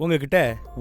உங்ககிட்ட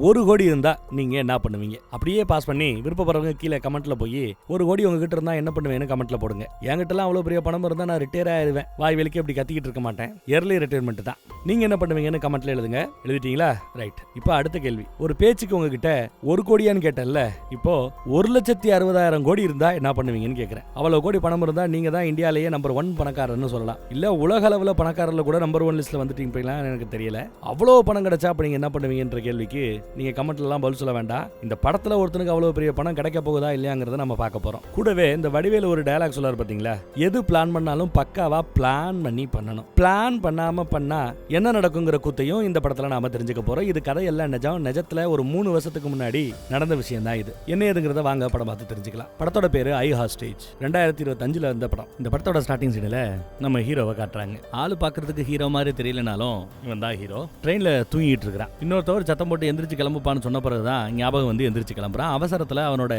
1 கோடி இருந்தா நீங்க என்ன பண்ணுவீங்க? அப்படியே பாஸ் பண்ணி விருப்பப்படுறவங்க கீழே கமெண்ட்ல போய் 1 கோடி உங்ககிட்ட இருந்தா என்ன பண்ணுவேன்னு கமெண்ட்ல போடுங்க. என்கிட்டலாம் அவ்வளவு பெரிய பணம் இருந்தா நான் ரிட்டையர் ஆயிருவேன். வாய் வெளிக்கு அப்படி கத்திக்கிட்டு இருக்க மாட்டேன். இயர்லி ரிட்டையர்மெண்ட் தான். நீங்க என்ன பண்ணுவீங்கன்னு கமெண்ட்ல எழுதுங்க. எழுதிட்டீங்களா? ரைட். இப்போ அடுத்த கேள்வி. ஒரு பேச்சுக்கு உங்ககிட்ட 1 கோடியான்னு கேட்டேன்ல, இப்போ 1,60,000 கோடி இருந்தா என்ன பண்ணுவீங்கன்னு கேட்கிறேன். அவ்வளவு கோடி பணம் இருந்தா நீங்க தான் இந்தியாலேயே நம்பர் 1 பணக்காரன்னு சொல்லலாம். இல்ல உலக அளவுல பணக்காரர்ல கூட நம்பர் 1 லிஸ்ட்ல வந்துட்டீங்களா எனக்கு தெரியல. அவ்வளவு பணம் கிடைச்சா அப்ப நீங்க என்ன பண்ணுவீங்க என்ற கேள்விக்கு நீங்க கமெண்ட்ல எல்லாம் பதில் சொல்ல வேண்டாம். இந்த படத்துல ஒருத்தனுக்கு அவ்வளவு பெரிய பணம் கிடைக்க போகுதா இல்லையாங்கிறத நம்ம பார்க்க போறோம். கூடவே இந்த வடிவேலு ஒரு டயலாக் சொல்லாரு பாத்தீங்களா, எது பிளான் பண்ணாலும் பக்காவா பிளான் பண்ணி பண்ணணும். பிளான் பண்ணாம பண்ணா என்ன நடக்குங்கிற கூத்தையும் இந்த படத்துல நாம தெரிஞ்சுக்க போறோம். இது கதையெல்லாம் நிஜம். நிஜத்துல ஒரு 3 வருஷத்துக்கு முன்னாடி நடந்த விஷயம் தான் இது. என்ன ஏதுங்கிறத வாங்க படம் பார்த்து தெரிஞ்சுக்கலாம். படத்தோட பேரு ஐ ஹாஸ்டேஜ். 2025ல வந்த படம். இந்த படத்தோட ஸ்டார்டிங் சீன்ல நம்ம ஹீரோவை காட்டுறாங்க. ஆளு பாக்குறதுக்கு ஹீரோ மாதிரி தெரியலனாலும் இவன் தான் ஹீரோ. ட்ரெயின்ல தூங்கிட்டு இருக்கிறான். இன்னொருத்தவர் சத்தம் போட்டு எந்திரிச்சு கிளம்புப்பான்னு சொன்ன பிறகுதான் ஞாபகம் வந்து எந்திரிச்சு கிளம்புறான். அவசரத்துல அவனோட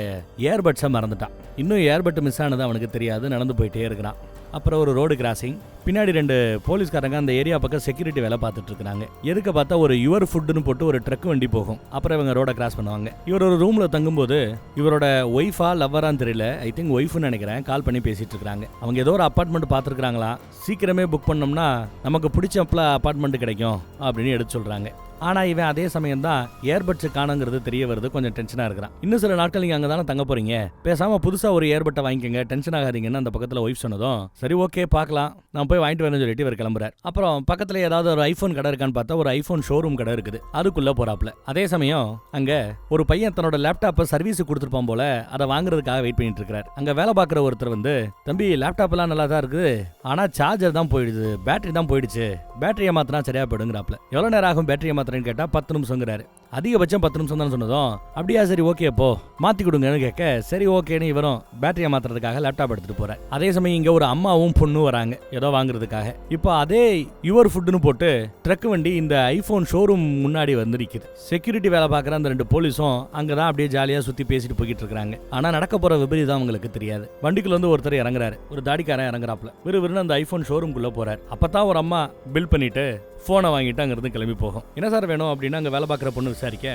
ஏர்பட்ஸை மறந்துட்டான். இன்னும் ஏர்பட் மிஸ் ஆனது அவனுக்கு தெரியாது. நடந்து போயிட்டே இருக்கிறான். அப்புறம் ஒரு ரோடு கிராசிங். பின்னாடி 2 போலீஸ்காரங்க அந்த ஏரியா பக்கம் செக்யூரிட்டி வேலை பார்த்துட்டு இருக்காங்க. எதுக்கு பார்த்தா ஒரு யுவர் ஃபுட்னு போட்டு ஒரு ட்ரக் வண்டி போகும். அப்புறம் இவங்க ரோட கிராஸ் பண்ணுவாங்க. இவர் ஒரு ரூம்ல தங்கும்போது இவரோட ஒய்ஃபா லவ்வரான்னு தெரியல, ஐ திங்க் ஒய்ஃப்னு நினைக்கிறேன், கால் பண்ணி பேசிட்டு இருக்காங்க. அவங்க ஏதோ ஒரு அப்பார்ட்மெண்ட் பார்த்துருக்காங்களா, சீக்கிரமே புக் பண்ணோம்னா நமக்கு பிடிச்சப்பல அப்பார்ட்மெண்ட் கிடைக்கும் அப்படின்னு எடுத்து சொல்றாங்க. ஆனா இவன் அதே சமயம் தான் ஏர்பட்ஸ் காணுங்கிறது தெரிய வருது. கொஞ்சம் டென்ஷனா இருக்கிறான். இன்னும் சில நாட்கள் நீங்க அங்கதானே தங்க போறீங்க, பேசாம புதுசா ஒரு ஏர்பட்டை வாங்கிக்கங்க, டென்ஷன் ஆகாதீங்கன்னு அந்த பக்கத்துல ஒய்ஃப் சொன்னதும் சரி ஓகே பார்க்கலாம் நான் போய் வாங்கிட்டு வரேன்னு சொல்லிட்டு இவர் கிளம்புறாரு. அப்புறம் பக்கத்துல ஏதாவது ஒரு ஐபோன் கடை இருக்கான்னு பார்த்தா ஒரு ஐபோன் ஷோரூம் கடை இருக்குது. அதுக்குள்ள போறாப்ல. அதே சமயம் அங்க ஒரு பையன் தன்னோட லேப்டாப்பை சர்வீஸ் கொடுத்துருப்பான் போல, அதை வாங்குறதுக்காக வெயிட் பண்ணிட்டு இருக்காரு. அங்க வேலை பார்க்குற ஒருத்தர் வந்து, தம்பி லேப்டாப் எல்லாம் நல்லா தான் இருக்குது, ஆனா சார்ஜர் தான் போயிடுது, பேட்டரி தான் போயிடுச்சு, பேட்டரியை மாத்தினா சரியா போயிடுங்கிறாப்ல. எவ்வளவு நேரம் ஆகும் பேட்டரியை மாத்திரன்னு கேட்டா 10 நிமிஷங்கிறாரு. அதிகபட்சம் 10 நிமிஷம் தான் சொன்னதும் அப்படியா சரி ஓகே போ மாத்தி கொடுங்கன்னு கேட்க சரி ஓகேன்னு இவரும் பேட்டரியை மாத்துறதுக்காக லேப்டாப் எடுத்துட்டு போறாரு. அதே சமயம் இங்க ஒரு அம்மாவும் பொண்ணு வராங்க ஏதோ வாங்குறதுக்காக. இப்போ அதே யுவர் ஃபுட்னு போட்டு ட்ரக் வண்டி இந்த ஐபோன் ஷோரூம் முன்னாடி வந்து நிக்குது. செக்யூரிட்டி வேலை பார்க்குற அந்த 2 போலீஸும் அங்கதான் அப்படியே ஜாலியா சுத்தி பேசிட்டு போய்கிட்டு இருக்காங்க. ஆனா நடக்க போற விபரீதம் அவங்களுக்கு தெரியாது. வண்டிக்குள்ள வந்து ஒருத்தர் இறங்குறாரு. ஒரு தாடிக்காரன் இறங்குறாப்ல. விறுவிறுன்னு அந்த ஐபோன் ஷோரூம்குள்ள போறாரு. அப்பதான் ஒரு அம்மா பில் பண்ணிட்டு போனை வாங்கிட்டு அங்கிருந்து கிளம்பி போகும். என்ன சார் வேணும் அப்படின்னு அங்க வேலை பார்க்குற பொண்ணு விசாரிக்க,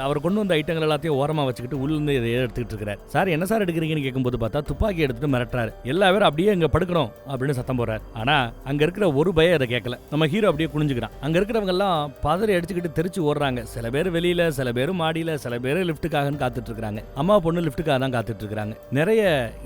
அவர் கொண்டு வந்த ஐட்டங்கள் எல்லாத்தையும் ஓரமா வச்சுக்கிட்டு உள்ள இருந்து இதை எடுத்துக்கிட்டு இருக்காரு. சார் என்ன சார் எடுக்கிறீங்கன்னு கேட்கும்போது பார்த்தா துப்பாக்கி எடுத்துட்டு மிரட்டுறாரு. எல்லா பேரும் அப்படியே இங்க படுக்கணும் அப்படின்னு சத்தம் போறாரு. ஆனா அங்க இருக்கிற ஒரு பய அதை கேட்கல. நம்ம ஹீரோ அப்படியே குனிஞ்சுக்கிறான். அங்க இருக்கிறவங்க எல்லாம் பதறி அடிச்சுக்கிட்டு தெரிச்சு ஓடுறாங்க. சில பேர் வெளியில, சில பேர் மாடியில, சில பேர் லிப்டுக்காக காத்துட்டு இருக்காங்க. அம்மா பொண்ணு லிப்டுக்காக தான் காத்துட்டு இருக்காங்க. நிறைய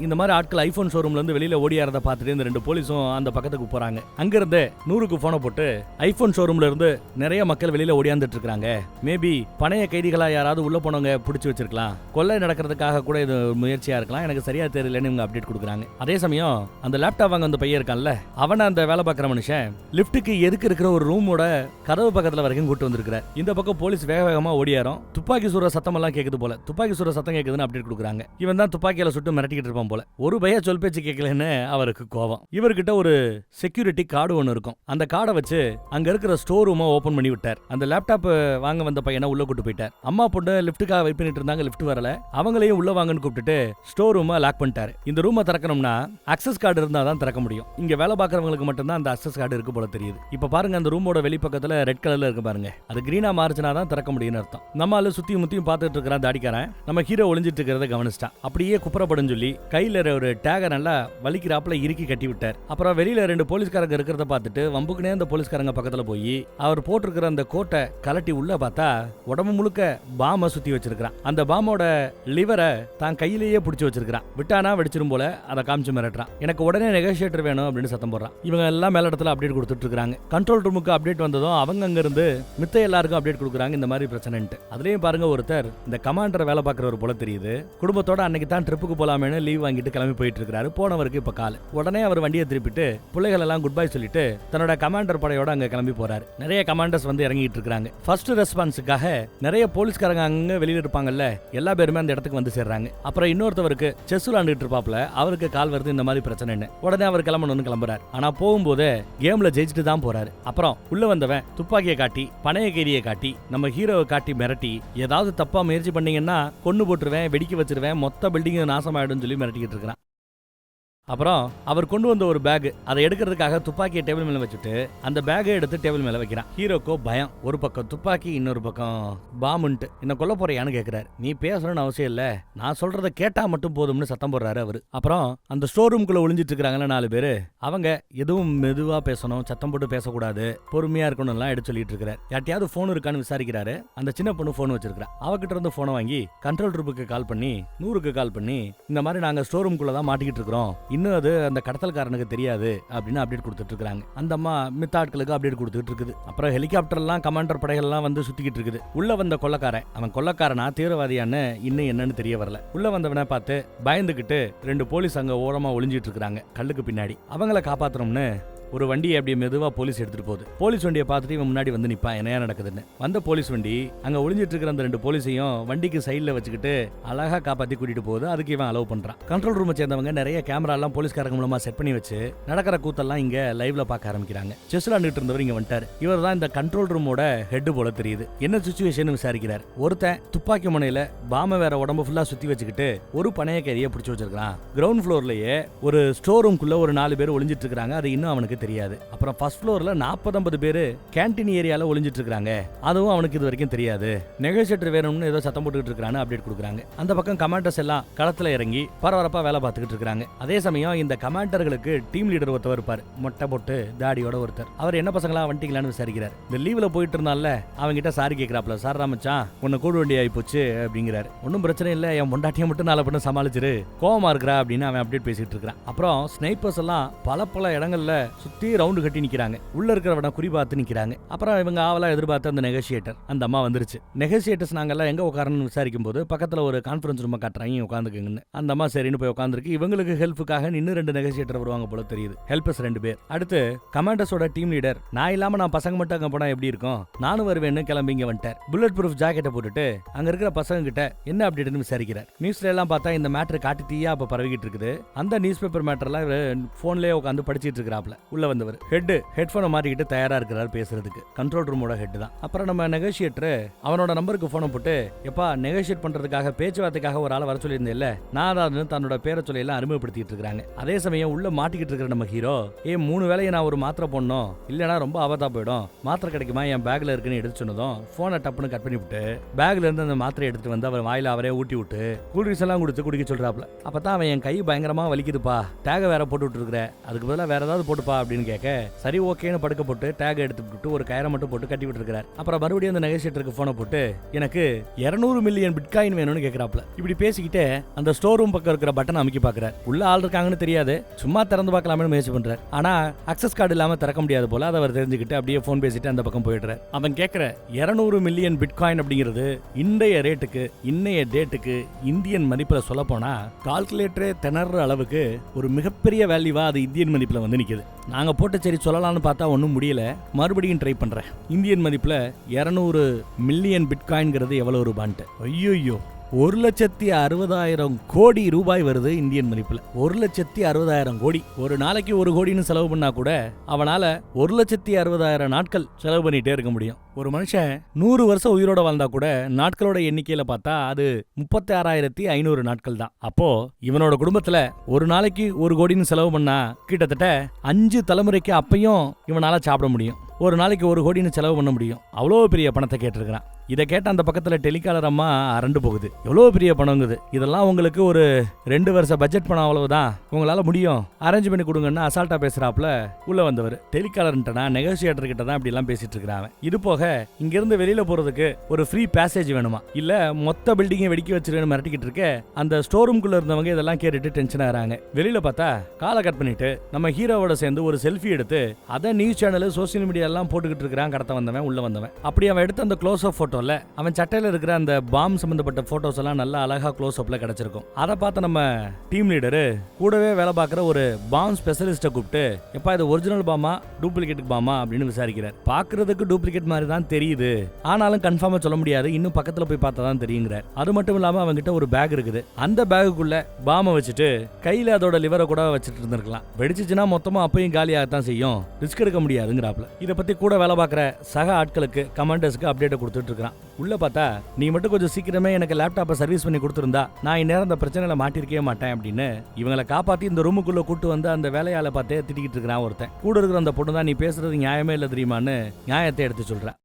இந்த மாதிரி ஆட்கள் ஐபோன் ஷோரூம்ல இருந்து வெளியில ஓடியாரத பார்த்துட்டு இந்த 2 போலீஸும் அந்த பக்கத்துக்கு போறாங்க. அங்க இருந்து 100க்கு போனை போட்டு ஐபோன் ஷோரூம்ல இருந்து நிறைய மக்கள் வெளியில ஓடியாந்துட்டு இருக்காங்க. மேபி பணைய கைதிகளா யாராவது உள்ள போனவங்க பிடிச்சு வச்சிருக்கலாம், கொள்ளை நடக்கிறதுக்காக கூட இது முயற்சியா இருக்கலாம், எனக்கு சரியா தெரியலன்னு இவங்க அப்டேட் கொடுக்குறாங்க. அதே சமயம் அந்த லேப்டாப் வாங்க அந்த பையன் இருக்கான்ல, அவனை அந்த வேலை பார்க்குற மனுஷன் லிப்டுக்கு எதுக்கு இருக்கிற ஒரு ரூமோட கதவு பக்கத்துல வரைக்கும் கூட்டு வந்திருக்கிறார். இந்த பக்கம் போலீஸ் வேக வேகமா ஓடியாரும். துப்பாக்கி சுடுற சத்தம் எல்லாம் கேட்குது போல. துப்பாக்கி சுடுற சத்தம் கேட்குதுன்னு அப்டேட் கொடுக்குறாங்க. இவன் தான் துப்பாக்கியில சுட்டு மிரட்டிக்கிட்டு இருப்பான் போல. ஒரு பைய சொல் பேச்சு கேட்கலன்னு அவருக்கு கோவம். இவர்கிட்ட ஒரு செக்யூரிட்டி கார்டு ஒன்று இருக்கும். அந்த கார்டை வச்சு அங்க இருக்கிற ஸ்டோர் ரூமை ஓபன் பண்ணி விட்டார். அந்த லேப்டாப் வாங்க வந்த பையனை உள்ள கூட்டு போயிட்டார். அம்மா பொண்ணு லிப்டுக்காக வெயிட் பண்ணிட்டு இருந்தாங்க. லிப்ட் வரல. அவங்களையும் உள்ள வாங்கன்னு கூப்பிட்டுட்டு ஸ்டோர் ரூமை லாக் பண்ணிட்டாரு. இந்த ரூமை திறக்கணும்னா அக்சஸ் கார்டு இருந்தா தான் திறக்க முடியும். இங்க வேலை பார்க்கறவங்களுக்கு மட்டும் தான் அந்த அக்சஸ் கார்டு இருக்கு போல தெரியுது. இப்ப பாருங்க அந்த ரூமோட வெளிப்பக்கத்துல ரெட் கலர்ல இருக்கு பாருங்க. அது கிரீனா மாறுச்சுனா தான் திறக்க முடியும்னு அர்த்தம். நம்மால சுத்தியும் முத்தியும் பார்த்துட்டு இருக்கிறான் தாடிக்காரன். நம்ம ஹீரோ ஒளிஞ்சிட்டு இருக்கிறத கவனிச்சிட்டான். அப்படியே குப்புறப்படும் சொல்லி கையில ஒரு டேக நல்லா வலிக்கிறாப்புல இறுக்கி கட்டி விட்டார். அப்புறம் வெளியில 2 போலீஸ்காரங்க இருக்கிறத பார்த்துட்டு வம்புக்குனே அந்த போலீஸ்காரங்க பக்கத்துல போய் அவர் போட்டிருக்கிற அந்த கோட்டை கலட்டி உள்ள பார்த்தா உடம்பு முழுக்க பாம சுத்தி வச்சிருக்கான். அந்த பாமோட லிவரை தான் கையிலேயே பிடிச்சி வச்சிருக்கான். விட்டானா வெடிச்சிரும் போல அதை காமிச்சு மிரட்டுறான். எனக்கு உடனே நெகோசியேட்டர் வேணும் அப்படின்னு சத்தம் போடுறான். இவங்க எல்லாம் மேல இடத்துல அப்டேட் கொடுத்துட்டு இருக்காங்க. கண்ட்ரோல் ரூமுக்கு அப்டேட் வந்ததும் அவங்க அங்க இருந்து மித்த எல்லாருக்கும் அப்டேட் கொடுக்குறாங்க இந்த மாதிரி பிரச்சனைன்ட்டு. அதுலயும் பாருங்க ஒருத்தர் இந்த கமாண்டர் வேலை பார்க்கறவர் போல தெரியுது. குடும்பத்தோட அன்னைக்கு தான் ட்ரிப்புக்கு போலாமேன்னு லீவ் வாங்கிட்டு கிளம்பி போயிட்டு இருக்காரு. போனவருக்கு இப்ப கால். உடனே அவர் வண்டியை திருப்பிட்டு பிள்ளைகள் எல்லாம் குட் பை சொல்லிட்டு தன்னோட கமாண்டர் படையோட அங்க கிளம்பி போறாரு. நிறைய கமாண்டர்ஸ் வந்து இறங்கிட்டு இருக்காங்க. ஃபர்ஸ்ட் ரெஸ்பான்ஸுக்காக நிறைய போலீஸ்காரங்க அங்க வெளியில இருப்பாங்கல்ல, எல்லா பேருமே அந்த இடத்துக்கு வந்து சேர்றாங்க. அப்புறம் இன்னொருத்தவருக்கு செஸ் விளையாண்டுட்டு இருப்பாப்ல, அவருக்கு கால் வருது இந்த மாதிரி பிரச்சனைன்னு. உடனே அவர் கிளம்பணும்னு கிளம்புறாரு. ஆனா போகும்போது கேம்ல ஜெயிச்சுட்டு தான் போறாரு. அப்புறம் உள்ள வந்தவன் துப்பாக்கியை காட்டி பணைய கைதியை காட்டி நம்ம ஹீரோவை காட்டி மிரட்டி, ஏதாவது தப்பா முயற்சி பண்ணீங்கன்னா கொன்னு போட்டுருவேன், வெடிக்க வச்சிருவேன், மொத்த பில்டிங் நாசமாயிடும் சொல்லி மிரட்டிக்கிட்டு இருக்கான். அப்புறம் அவர் கொண்டு வந்த ஒரு பேக், அதை எடுக்கிறதுக்காக துப்பாக்கியை டேபிள் மேல வச்சுட்டு அந்த பேக்கை எடுத்து டேபிள் மேல வைக்கிறான். ஹீரோக்கோ பயம், ஒரு பக்கம் துப்பாக்கி, இன்னொரு பக்கம் பாம்புன்ட்டு. என்ன கொல்ல போறியான்னு கேட்கிறாரு. நீ பேசணும்னு அவசியம் இல்ல, நான் சொல்றத கேட்டா மட்டும் போதும்னு சத்தம் போடுறாரு அவரு. அப்புறம் அந்த ஸ்டோர் ரூம்குள்ள ஒளிஞ்சிட்டு இருக்காங்கல்ல 4 பேரு, அவங்க எதுவும் மெதுவா பேசணும், சத்தம் போட்டு பேசக்கூடாது, பொறுமையா இருக்கணும் எல்லாம் எடுத்து சொல்லிட்டு இருக்காரு. யார்ட்டையாவது போன் இருக்கான்னு விசாரிக்கிறாரு. அந்த சின்ன பொண்ணு போன் வச்சிருக்கா. அவகிட்ட இருந்து போனை வாங்கி கண்ட்ரோல் ரூமுக்கு கால் பண்ணி 100க்கு கால் பண்ணி இந்த மாதிரி நாங்க ஸ்டோர் ரூம்குள்ள தான் மாட்டிக்கிட்டு இருக்கிறோம், இன்னும் அது அந்த கடத்தல்காரனுக்கு தெரியாது அப்படின்னு அப்டேட் கொடுத்துட்டு இருக்காங்க. அந்த அம்மா மித்த ஆட்களுக்கு அப்டேட் கொடுத்துட்டு இருக்குது. அப்புறம் ஹெலிகாப்டர் எல்லாம் கமாண்டர் படைகள் எல்லாம் வந்து சுத்திக்கிட்டு இருக்குது. உள்ள வந்த கொள்ளக்காரன், அவன் கொள்ளக்காரனா தீவிரவாதியான்னு இன்னும் என்னன்னு தெரிய வரல. உள்ள வந்தவனை பார்த்து பயந்துகிட்டு 2 போலீஸ் அங்க ஓரமா ஒளிஞ்சிட்டு இருக்காங்க கல்லுக்கு பின்னாடி. அவங்கள காப்பாத்தணும்னு ஒரு வண்டியை அப்படியே மெதுவா போலீஸ் எடுத்துட்டு போகுது. போலீஸ் வண்டியை பார்த்துட்டு இவன் முன்னாடி வந்து நிப்பான், என்ன நடக்குதுன்னு. வந்த போலீஸ் வண்டி அங்க ஒளிஞ்சிட்டு இருக்கிற அந்த 2 போலீஸையும் வண்டிக்கு சைட்ல வச்சுக்கிட்டு அழகா காப்பாத்தி கூட்டிட்டு போகுது. அதுக்கு இவன் அலோவ் பண்றான். கண்ட்ரோல் ரூமை சேர்ந்தவங்க நிறைய கேமரா எல்லாம் போலீஸ்காரங்க மூலமா செட் பண்ணி வச்சு நடக்கிற கூத்தெல்லாம் இங்க லைவ்ல பார்க்க ஆரம்பிக்கிறாங்க. செஸ் விளையாண்டுட்டு இருந்தவர் இங்க வந்துட்டாரு. இவர் தான் இந்த கண்ட்ரோல் ரூமோட ஹெட் போல தெரியுது. என்ன சிச்சுவேஷன் விசாரிக்கிறார். ஒருத்தன் துப்பாக்கி முனையில பாம வேற உடம்பு ஃபுல்லா சுத்தி வச்சுக்கிட்டு ஒரு பணைய கைதியை பிடிச்சு வச்சிருக்கான். கிரவுண்ட் ஃப்ளோர்லயே ஒரு ஸ்டோர் ரூம்குள்ள ஒரு 4 பேர் ஒளிஞ்சிட்டு இருக்காங்க. அது இன்னும் அவனுக்கு தெரியாது. அப்புறம் ஃபர்ஸ்ட் ஃப்ளோர்ல 40-50 பேரு கேண்டீன் ஏரியால ஒளிஞ்சிட்டு இருக்காங்க. அதுவும் அவனுக்கு இது வரைக்கும் தெரியாது. நெகோசியேட்டர் வேணும்னு ஏதோ சத்தம் போட்டுக்கிட்டு இருக்கான்னு அப்டேட் கொடுக்குறாங்க. அந்த பக்கம் கமாண்டர்ஸ் எல்லாம் களத்துல இறங்கி பரபரப்பா வேலை பார்த்துக்கிட்டு இருக்காங்க. அதே சமயம் இந்த கமாண்டர்களுக்கு டீம் லீடர் ஒருத்தர் இருப்பாரு, மொட்டை போட்டு தாடியோட ஒருத்தர். அவர் என்ன பசங்களா வந்துட்டீங்களான்னு விசாரிக்கிறார். இந்த லீவ்ல போயிட்டு இருந்தால அவங்கிட்ட சாரி கேட்கிறாப்ல. சார் ராமச்சான் உன்னை கூட வேண்டிய ஆகி போச்சு அப்படிங்கிறாரு. ஒன்னும் பிரச்சனை இல்ல, என் பொண்டாட்டியை மட்டும் 4 பண்ண சமாளிச்சிரு, கோவமா இருக்கிறா அப்படின்னு அவன் அப்டேட் பேசிட்டு இருக்கான். அப்புறம் ஸ்னைப்பர்ஸ் எல்லாம் பல இடங்கள்ல சுத்தி ரவுண்டு கட்டி நிக்கிறாங்க. உள்ள இருக்கிறவன குறி பார்த்து நிக்கிறாங்க. அப்புறம் இவங்க ஆவலா எதிர்பார்த்த அந்த நெகோசியேட்டர், அந்த அம்மா வந்துருச்சு. நெகோசியேட்டர்ஸ் நாங்கெல்லாம் எங்க உட்காரணும்னு விசாரிக்கும் போது பக்கத்துல ஒரு கான்ஃபரன்ஸ் ரூம் காட்டுறாங்க, உட்காந்துக்குங்கன்னு. அந்த அம்மா சரின்னு போய் உட்காந்துருக்கு. இவங்களுக்கு ஹெல்ப்புக்காக இன்னும் 2 நெகோசியேட்டர் வருவாங்க போல தெரியுது. ஹெல்பர்ஸ் 2 பேர். அடுத்து கமாண்டர்ஸோட டீம் லீடர், நான் இல்லாம நான் பசங்க மட்டும் அங்க போனா எப்படி இருக்கும், நானும் வருவேன்னு கிளம்பி இங்க வந்துட்டார். புல்லட் ப்ரூஃப் ஜாக்கெட்டை போட்டுட்டு அங்க இருக்கிற பசங்க கிட்ட என்ன அப்டேட்னு விசாரிக்கிறார். நியூஸ்ல எல்லாம் பார்த்தா இந்த மேட்டர் காட்டு தீயா அப்ப பரவிக்கிட்டு இருக்குது. அந்த நியூஸ் பேப்பர் மேட்டர்லாம் போன்லயே உட்காந்து படிச்சிட்டு இருக்கிறாப்ல. உள்ள வந்தவர் ஹெட்போனை மாட்டிக்கிட்டு தயாரா இருக்கிறார் பேசுறதுக்கு. கண்ட்ரோல் ரூமோட ஹெட் தான். அப்புறம் நம்ம நெகோசியேட்டர் அவனோட நம்பருக்கு போனை போட்டு, எப்பா நெகோசியேட் பண்றதுக்காக பேச்சுவார்த்தைக்காக ஒரு ஆளை வர சொல்லியிருந்தேன்ல, நான் தான் தன்னோட பேரை சொல்லி எல்லாம் அறிமுகப்படுத்திட்டு இருக்காங்க. அதே சமயம் உள்ள மாட்டிக்கிட்டு இருக்கிற நம்ம ஹீரோ, 3 வேளையை நான் ஒரு மாத்திரை போடணும், இல்லைன்னா ரொம்ப ஆபத்தா போயிடும், மாத்திரை கிடைக்குமா, என் பேக்ல இருக்குன்னு எடுத்து சொன்னதும் போனை டப்புன்னு கட் பண்ணி விட்டு பேக்ல இருந்து அந்த மாத்திரை எடுத்துட்டு வந்து அவர் வாயில அவரே ஊட்டி விட்டு கூல்ட்ரிங்க்ஸ் எல்லாம் கொடுத்து குடிக்க சொல்றாப்ல. அப்பதான் அவன் என் கை பயங்கரமா வலிக்குதுப்பா, டேக வேற போட்டு விட்டு இருக்கிற, அதுக்கு பதிலாக வேற ஏதாவது போட்டுப்பா அப்படின்னு கேட்க, சரி ஓகேன்னு படுக்க போட்டு டேக் எடுத்துட்டு ஒரு கயிறை மட்டும் போட்டு கட்டி விட்டு இருக்காரு. அப்புறம் மறுபடியும் அந்த நெகோசியேட்டருக்கு போனை போட்டு எனக்கு 200 மில்லியன் பிட்காயின் வேணும்னு கேட்கிறாப்ல. இப்படி பேசிக்கிட்டே அந்த ஸ்டோர் ரூம் பக்கம் இருக்கிற பட்டன் அமைக்கி பாக்குறாரு. உள்ள ஆள் இருக்காங்கன்னு தெரியாது, சும்மா திறந்து பார்க்கலாம்னு முயற்சி பண்றாரு. ஆனா அக்சஸ் கார்டு இல்லாம திறக்க முடியாது போல. அதை அவர் தெரிஞ்சுக்கிட்டு அப்படியே போன் பேசிட்டு அந்த பக்கம் போயிடுறாரு. அவன் கேட்கிற 200 மில்லியன் பிட்காயின் அப்படிங்கிறது இன்றைய ரேட்டுக்கு, இன்னைய டேட்டுக்கு இந்தியன் மதிப்புல சொல்ல போனா கால்குலேட்டரே திணற அளவுக்கு ஒரு மிகப்பெரிய வேல்யூவா அது இந்தியன் மதிப்புல வந்து நிக்குது. நாங்க போட்டு சரி சொல்லலாம்னு பார்த்தா ஒன்றும் முடியல, மறுபடியும் ட்ரை பண்றேன். இந்தியன் மதிப்புல 200 மில்லியன் பிட்காயின்ங்கிறது எவ்வளவு ரூபான்ட்டு. ஐயோ, 1,60,000 கோடி ரூபாய் வருது இந்தியன் மதிப்புல. 1,60,000 கோடி. ஒரு நாளைக்கு 1 கோடின்னு செலவு பண்ணா கூட அவனால 1,60,000 நாட்கள் செலவு பண்ணிட்டே இருக்க முடியும். ஒரு மனுஷன் 100 வருஷம் உயிரோட வாழ்ந்தா கூட நாட்களோட எண்ணிக்கையில பார்த்தா அது 36,500 நாட்கள் தான். அப்போ இவனோட குடும்பத்துல ஒரு நாளைக்கு 1 கோடின்னு செலவு பண்ணா கிட்டத்தட்ட 5 தலைமுறைக்கு அப்பையும் இவனால சாப்பிட முடியும். ஒரு நாளைக்கு 1 கோடின்னு செலவு பண்ண முடியும். அவ்வளோ பெரிய பணத்தை கேட்டிருக்கிறான். இதை கேட்ட அந்த பக்கத்துல டெலிகாலர் அம்மா அரண்டு போகுது. எவ்வளோ பெரிய பணங்குது, இதெல்லாம் உங்களுக்கு ஒரு 2 வருஷ பட்ஜெட் பணம், அவ்வளவுதான், உங்களால முடியும், அரேஞ்ச் பண்ணி கொடுங்கன்னு அசால்ட்டா பேசுறாப்ல உள்ள வந்தவர். டெலிகாலர்ன்ட்டனா நெகோசியேட்டர் கிட்ட தான் இப்படி எல்லாம் பேசிட்டு இருக்கிறான். இது போக இங்க இருந்து வெளியில போறதுக்கு ஒரு ஃப்ரீ பேசேஜ் வேணுமா, இல்ல மொத்த பில்டிங்கை வெடிக்க வச்சிருன்னு மிரட்டிக்கிட்டு இருக்க. அந்த ஸ்டோர் ரூம்குள்ள இருந்தவங்க இதெல்லாம் கேட்டுட்டு டென்ஷன் ஆகிறாங்க. வெளியில பார்த்தா காலை கட் பண்ணிட்டு நம்ம ஹீரோவோட சேர்ந்து ஒரு செல்ஃபி எடுத்து அதை நியூஸ் சேனல் சோசியல் மீடியா எல்லாம் போட்டுக்கிட்டு இருக்கிறான் கடத்த வந்தவன் உள்ள வந்தவன். அப்படி அவன் எடுத்த அந்த க்ளோஸ் அப் போட்டோல அவன் சட்டையில இருக்கிற அந்த பாம் சம்பந்தப்பட்ட போட்டோஸ் எல்லாம் நல்லா அழகா க்ளோஸ் அப்ல கிடைச்சிருக்கும். அதை பார்த்த நம்ம டீம் லீடரு கூடவே வேலை பார்க்குற ஒரு பாம் ஸ்பெஷலிஸ்ட்டை கூப்பிட்டு, எப்பா இது ஒரிஜினல் பாமா டூப்ளிகேட் பாமா அப்படின்னு விசாரிக்கிறார். பாக்குறதுக்கு டூப்ளிகேட் மாதிரி தான் தெரியுது, ஆனாலும் கன்ஃபார்மா சொல்ல முடியாது, இன்னும் பக்கத்துல போய் பார்த்தா தான் தெரியுங்கிறார். அது மட்டும் இல்லாம அவங்கிட்ட ஒரு பேக் இருக்குது. அந்த பேக்குக்குள்ள பாமை வச்சுட்டு கையில அதோட லிவரை கூட வச்சுட்டு இருந்திருக்கலாம். வெடிச்சுச்சுன்னா மொத்தமா அப்பயும் காலியாகத்தான் செய்யும், ரிஸ்க் எடுக்க முடியாதுங்கிறாப்ல. இதை பத்தி கூட வேலை பார்க்குற சக ஆட்களுக்கு கமாண்டர்ஸ்க்கு அப்டேட்டை கொடுத்துட்டு இருக்கான். உள்ள பார்த்தா நீ மட்டும் கொஞ்சம் சீக்கிரமே எனக்கு லேப்டாப்பை சர்வீஸ் பண்ணி கொடுத்துருந்தா நான் இந்நேரம் அந்த பிரச்சனையில மாட்டிருக்கவே மாட்டேன் அப்படின்னு இவங்களை காப்பாத்தி இந்த ரூமுக்குள்ள கூட்டு வந்து அந்த வேலையால பார்த்தே திட்டிக்கிட்டு இருக்கிறான் ஒருத்தன். கூட இருக்கிற அந்த பொண்ணு தான் நீ பேசுறது நியாயமே இல்லை தெரியுமான்னு நியாயத்தை எடுத்து சொல்றேன்.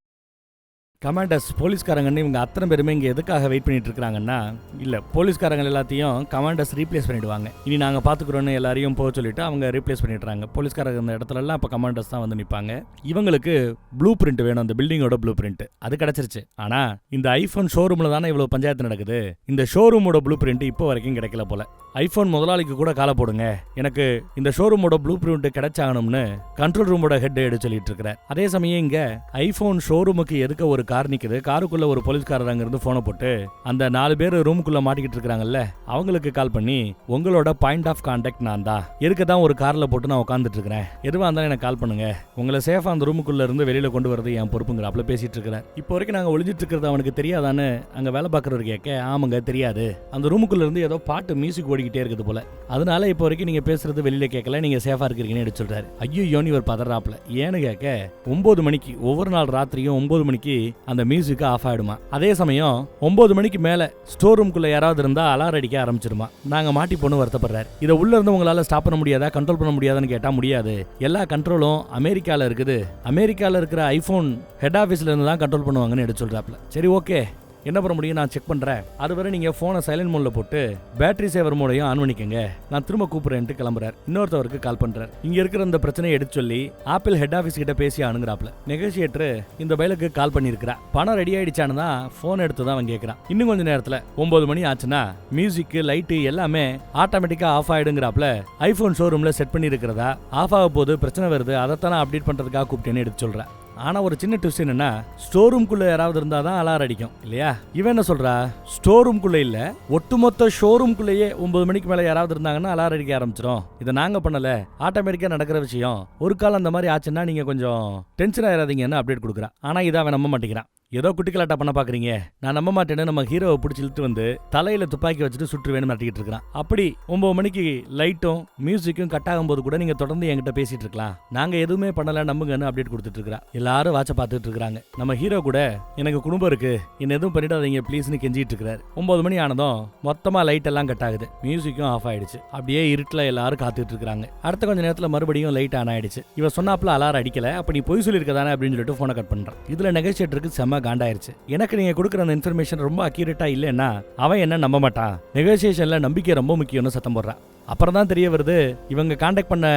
கமாண்டர்ஸ் போலீஸ்காரங்கன்னு இவங்க அத்தனை பேருமே இங்கே எதுக்காக வெயிட் பண்ணிட்டு இருக்காங்கன்னா, இல்லை போலீஸ்காரங்க எல்லாத்தையும் கமாண்டர்ஸ் ரீப்ளேஸ் பண்ணிடுவாங்க, இனி நாங்கள் பார்த்துக்குறோன்னு எல்லாரையும் போக சொல்லிட்டு அவங்க ரீப்ளேஸ் பண்ணிடுறாங்க. போலீஸ்காரங்க இந்த இடத்துலலாம் இப்போ கமாண்டர்ஸ் தான் வந்து நிற்பாங்க. இவங்களுக்கு ப்ளூ பிரிண்ட் வேணும், அந்த பில்டிங்கோட ப்ளூ பிரிண்ட். அது கிடச்சிருச்சு. ஆனால் இந்த ஐஃபோன் ஷோரூமில் தானே இவ்வளோ பஞ்சாயத்து நடக்குது. இந்த ஷோரூமோட ப்ளூ பிரிண்ட் இப்போ வரைக்கும் கிடைக்கல போல. ஐஃபோன் முதலாளிக்கு கூட காலை போடுங்க, எனக்கு இந்த ஷோரூமோட ப்ளூ பிரிண்ட் கிடைச்சாகணும்னு கண்ட்ரோல் ரூமோட ஹெட் எடுத்து சொல்லிட்டு இருக்கிறார். அதே சமயம் இங்க ஐஃபோன் ஷோரூமுக்கு எதுக்க ஒரு கார் நிக்குது. காருக்குள்ள ஒரு போலீஸ்காரர் அங்க இருந்து போனை போட்டு அந்த 4 பேர் ரூமுக்குள்ள மாட்டிக்கிட்டு இருக்காங்கல்ல அவங்களுக்கு கால் பண்ணி, உங்களோட பாயிண்ட் ஆஃப் கான்டாக்ட் நான் தான், எதுக்கு தான் ஒரு கார்ல போட்டு நான் உட்காந்துட்டு இருக்கிறேன், எதுவா இருந்தாலும் எனக்கு கால் பண்ணுங்க, உங்களை சேஃபா அந்த ரூமுக்குள்ள இருந்து வெளியில கொண்டு வரது என் பொறுப்புங்கிறாப்ல பேசிட்டு இருக்கிறார். இப்போ வரைக்கும் நாங்க ஒளிஞ்சிட்டு இருக்கிறது அவனுக்கு தெரியாதான்னு அங்க வேலை பார்க்கறவர் கேட்க, ஆமாங்க தெரியாது, அந்த ரூமுக்குள்ள இருந்து ஏதோ பாட்டு மியூசிக் ஓடிக்கிட்டே இருக்குது போல, அதனால இப்போ வரைக்கும் நீங்க பேசுறது வெளியில கேட்கல, நீங்க சேஃபா இருக்கிறீங்கன்னு எடுத்து சொல்றாரு. ஐயோ இவர் பதறாப்ல. ஏன்னு கேட்க, 9 மணிக்கு ஒவ்வொரு நாள் ராத்திரியும் 9 மணிக்கு அந்த மியூசிக் ஆஃப் ஆயிடுமா. அதே சமயம் 9 மணிக்கு மேல ஸ்டோர் ரூம்குள்ள யாராவது இருந்தா அலாரம் அடிக்க ஆரம்பிச்சிருமா. நாங்க மாட்டி பொண்ணு வருத்தப்படுறாரு. இதை உள்ள இருந்து உங்களால ஸ்டாப் பண்ண முடியாதா, கண்ட்ரோல் பண்ண முடியாதான்னு கேட்டா முடியாது, எல்லா கண்ட்ரோலும் அமெரிக்கால இருக்குது, அமெரிக்கால இருக்கிற ஐபோன் ஹெட் ஆபீஸ்ல இருந்து தான் கண்ட்ரோல் பண்ணுவாங்கன்னு எடுத்து சொல்றாப்ல. சரி ஓகே, என்ன பண்ண முடியும், நான் செக் பண்றேன், அதுவரை நீங்க போனை சைலண்ட் மோட்ல போட்டு பேட்டரி சேவர் மோடையும் ஆன் பண்ணிக்கங்க, நான் திரும்ப கூப்பிடுறேன்ட்டு கிளம்புறாரு. இன்னொருத்தவருக்கு கால் பண்றாரு. இங்க இருக்கிற இந்த பிரச்சனையை எடுத்து சொல்லி ஆப்பிள் ஹெட் ஆபீஸ் கிட்ட பேசி அணுகுறாப்ல. நெகோசியேட்டர் இந்த பைலுக்கு கால் பண்ணிருக்கிறா. பணம் ரெடி ஆயிடுச்சான்னு தான் போன் எடுத்து தான் அவன் கேட்கறான். இன்னும் கொஞ்ச நேரத்துல 9 மணி ஆச்சுன்னா மியூசிக் லைட்டு எல்லாமே ஆட்டோமேட்டிக்கா ஆஃப் ஆயிடுங்கிறாப்ல. ஐபோன் ஷோரூம்ல செட் பண்ணி இருக்கிறதா, ஆஃப் ஆக போது பிரச்சனை வருது, அதைத்தான் அப்டேட் பண்றதுக்காக கூப்பிட்டேன்னு எடுத்து சொல்றேன். ஆனா ஒரு சின்ன ட்விஸ்ட் என்னன்னா, ஸ்டோர் ரூம்குள்ள யாராவது இருந்தாதான் அலாரம் அடிக்கும் இல்லையா. இவன் என்ன சொல்றா, ஸ்டோர் ரூம்குள்ள இல்ல, ஒட்டுமொத்த ஷோரூம்குள்ளேயே 9 மணிக்கு மேல யாராவது இருந்தாங்கன்னா அலாரம் அடிக்க ஆரம்பிச்சிடும். இதை நாங்க பண்ணல, ஆட்டோமேட்டிக்கா நடக்கிற விஷயம், ஒரு காலம் அந்த மாதிரி ஆச்சுன்னா நீங்க கொஞ்சம் டென்ஷன் ஆயிடாதீங்கன்னு அப்டேட் கொடுக்குறான். ஆனா இதை அவன் நம்ப மாட்டேங்கிறான். ஏதோ குட்டிக்கலாட்டா பண்ண பாக்குறீங்க, நான் நம்ப மாட்டேன்னு நம்ம ஹீரோவை பிடிச்சி இழுத்து வந்து தலையில துப்பாக்கி வச்சுட்டு சுற்றுவேன்னு மாட்டிக்கிட்டு இருக்கான். அப்படி 9 மணிக்கு லைட்டும் மியூசிக்கும் கட் ஆகும் போது கூட நீங்க தொடர்ந்து என்கிட்ட பேசிட்டு இருக்கலாம், நாங்க எதுவுமே பண்ணல நம்புங்கன்னு அப்டேட் கொடுத்துட்டு இருக்கா. எல்லாரும் வாட்ச பார்த்துட்டு இருக்காங்க. நம்ம ஹீரோ கூட எனக்கு குடும்பம் இருக்கு, என்ன எதுவும் பண்ணிடாதீங்க ப்ளீஸ்னு கெஞ்சிட்டு இருக்காரு. 9 மணி ஆனதும் மொத்தமா லைட் எல்லாம் கட் ஆகுது, மியூசிக்கும் ஆஃப் ஆயிடுச்சு. அப்படியே இருட்டுல எல்லாரும் காத்துட்டு இருக்காங்க. அடுத்த கொஞ்ச நேரத்துல மறுபடியும் லைட் ஆன் ஆயிடுச்சு. இவ சொன்னாப்ல அலாரம் அடிக்கல, அப்ப நீ பொய் சொல்லிருக்கதானே அப்படின்னு சொல்லிட்டு போனை கட் பண்றான். இதுல நெகோசியேட்டருக்கு செம்ம காண்டாயிருச்சு. எனக்கு நீங்க கொடுக்குற அந்த இன்ஃபர்மேஷன் ரொம்ப அக்யூரேட்டா இல்லைன்னா அவன் என்ன நம்ப மாட்டான், நெகோசியேஷன்ல நம்பிக்கை ரொம்ப முக்கியம்னு சத்தம் போடுறான். அப்புறம் தான் தெரிய வருது, இவங்க கான்டாக்ட் பண்ண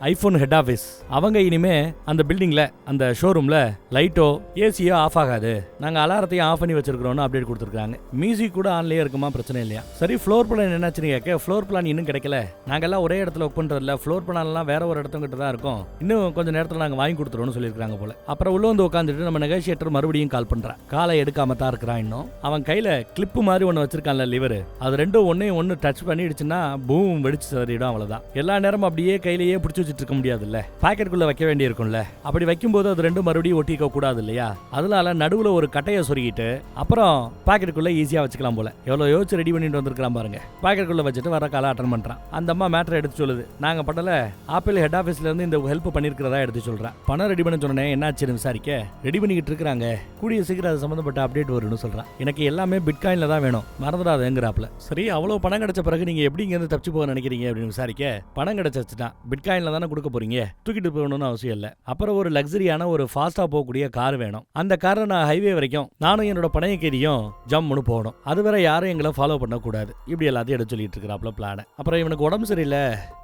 ஐபோன் ஹெட் ஆஃபீஸ் அவங்க இனிமே அந்த பில்டிங்ல அந்த ஷோரூம்ல லைட்டோ ஏசியோ ஆஃப் ஆகாது, நாங்க அலாரத்தையும் ஆஃப் பண்ணி வச்சிருக்கிறோம்னு அப்டேட் கொடுத்துருக்காங்க. மியூசிக் கூட ஆன்லயே இருக்குமா, பிரச்சனை இல்லையா. சரி ஃப்ளோர் பிளான் என்னாச்சுன்னு கேட்க, ஃப்ளோர் பிளான் இன்னும் கிடைக்கல, நாங்கெல்லாம் ஒரே இடத்துல ஒர்க் பண்றதில்ல, ஃப்ளோர் பிளான்லாம் வேற ஒரு இடத்துக்கிட்ட தான் இருக்கும், இன்னும் கொஞ்சம் நேரத்தில் நாங்கள் வாங்கி கொடுத்துருவோம்னு சொல்லியிருக்காங்க போல. அப்புறம் உள்ள வந்து உட்காந்துட்டு நம்ம நெகோசியேட்டர் மறுபடியும் கால் பண்றான். காலை எடுக்காம தான் இருக்கிறான். இன்னும் அவன் கையில கிளிப்பு மாதிரி ஒன்று வச்சிருக்கான்ல லிவர், அது ரெண்டும் ஒன்னு டச் பண்ணிடுச்சுன்னா பூம் வெடிச்சு சதறிடும், அவ்வளவுதான். எல்லா நேரமும் அப்படியே கையிலேயே பிடிச்சி வச்சுட்டு இருக்க முடியாதுல்ல, பாக்கெட்டுக்குள்ள வைக்க வேண்டி இருக்கும்ல. அப்படி வைக்கும்போது அது ரெண்டும் மறுபடியும் ஒட்டிக்க கூடாது இல்லையா, அதனால நடுவுல ஒரு கட்டையை சொருகிட்டு அப்புறம் பாக்கெட்டுக்குள்ள ஈஸியா வச்சுக்கலாம் போல. எவ்வளவு யோசிச்சு ரெடி பண்ணிட்டு வந்திருக்கலாம் பாருங்க. பாக்கெட்டுக்குள்ள வச்சுட்டு வர காலை அட்டன் பண்றான். அந்த அம்மா மேட்டரை எடுத்து சொல்லுது, நாங்க பண்ணல, ஆப்பிள் ஹெட் ஆபீஸ்ல இருந்து இந்த ஹெல்ப் பண்ணிருக்கிறதா எடுத்து சொல்றான். பணம் ரெடி பண்ண சொன்னேன், என்னாச்சுன்னு விசாரிக்க, ரெடி பண்ணிக்கிட்டு இருக்காங்க, கூடிய சீக்கிரம் அது சம்பந்தப்பட்ட அப்டேட் வரும்னு சொல்றான். எனக்கு எல்லாமே பிட்காயின்ல தான் வேணும், மறந்துடாதேங்கிறாப்ல. சரி அவ்வளவு பணம் கிடைச்ச பிறகு நீங்க எப்படி இங்க இருந்து தப்பிச்சு போக நினைக்கிறீங்க அப்படின்னு விசாரிக்க, பணம் கிடைச்சிச்சுன்னா பிட்காயின்ல தானே கொடுக்க போறீங்க, தூக்கிட்டு போகணும்னு அவசியம் இல்லை. அப்புறம் ஒரு லக்ஸரியான ஒரு ஃபாஸ்டா போகக்கூடிய கார் வேணும், அந்த காரை நான் ஹைவே வரைக்கும் நானும் என்னோட பணைய கேரியும் ஜம்முன்னு போகணும், அது வரை யாரும் எங்களை ஃபாலோ பண்ணக்கூடாது, இப்படி எல்லாத்தையும் எடுத்து சொல்லிட்டு இருக்கிறாப்ல பிளான. அப்புறம் இவனுக்கு உடம்பு சரியில்லை,